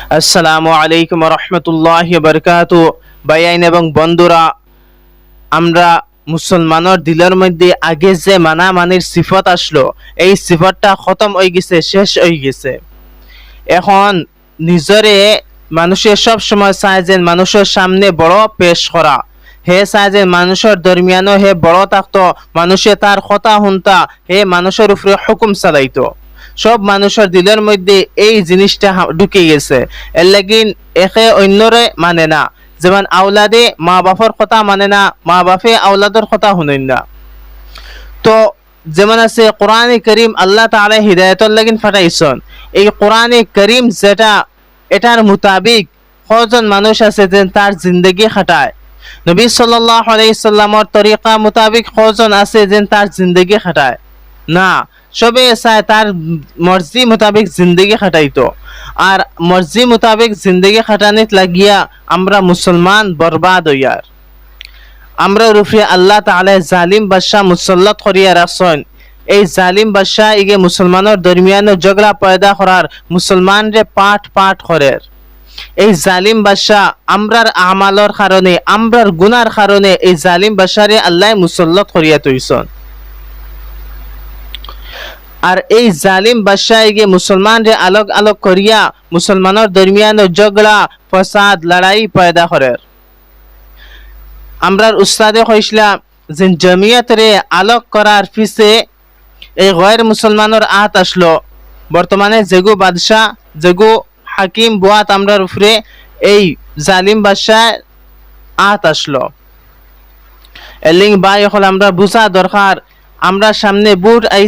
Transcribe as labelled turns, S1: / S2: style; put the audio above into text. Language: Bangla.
S1: আসসালামু আলাইকুম রহমতুল্লাহি বারকাতু। ভাইয়াইন এবং বন্ধুরা, আমরা মুসলমানের দিলের মধ্যে আগে যে মানামানির সিফত আসলো, এই সিফতটা খতম হয়ে গেছে, শেষ হয়ে গেছে। এখন নিজরে মানুষের সব সময় চায় যে মানুষের সামনে বড় পেশ করা, হে চায় যে মানুষের দরমিয়ানও হে বড় থাকতো, মানুষে তার কথা শুনতা, হে মানুষের উপরে হুকুম চালাইতো। সব মানুষের দিলের মধ্যে এই জিনিসটা ঢুকে গেছে। এর লাগিন একে অন্যরে মানে না। যেমন আওলাদে মা বাপর কথা মানে না, মা বাপে আওলাদর কথা শুনেন না। তো যেমন আছে কোরআনে করিম আল্লাহ তাআলা হিদায়াতর লাগিন ফাটাইছেন। এই কোরআনে করিম যেটা, এটার মোতাবিক কজন মানুষ আছে যে তার জিন্দগি খাটায়। নবী সাল্লাল্লাহু আলাইহি সাল্লামর তরিকা মোতাবিক কজন আছে যে তার জিন্দগি খাটায় না। সবে চায় তার মর্জি মোতাবেক জিন্দগি খাটাইতো। আর মর্জি মোতাবেক জিন্দগি খাটানিত লাগিয়া আমরা মুসলমান বরবাদ হইয়ার। আমরা রুফি আল্লাহ তাআলা জালিম বাদশা মুসল্লত করিয়া রাখছেন। এই জালিম বাদশা ইগে মুসলমানের দরমিয়ানে ঝগড়া পয়দা করার, মুসলমানরে পাট পাট করের। এই জালিম বাদশা আমরার আমালর কারণে, আমরার গুনার কারণে এই জালিম বাদশারে আল্লাহ মুসল্লত করিয়া তৈছেন। আর এই জালিম বাদশাহ গিয়ে মুসলমানরে আলোক আলোক করিয়া মুসলমানের দরমিয়ান ঝগড়া ফসাদ লড়াই পয়দা করে। আমরার উস্তাদে কইসলা যে জমিয়ত রে আলোক করার পিছে এই গয়ের মুসলমানের আত আসলো। বর্তমানে যেগু বাদশাহ, যেগু হাকিম বুয়াত আমরার উপরে এই জালিম বাদশাহ আত আসলো। এলিং বাই হল আমরা বুঝা দরকার, আমরা সামনে বুট আই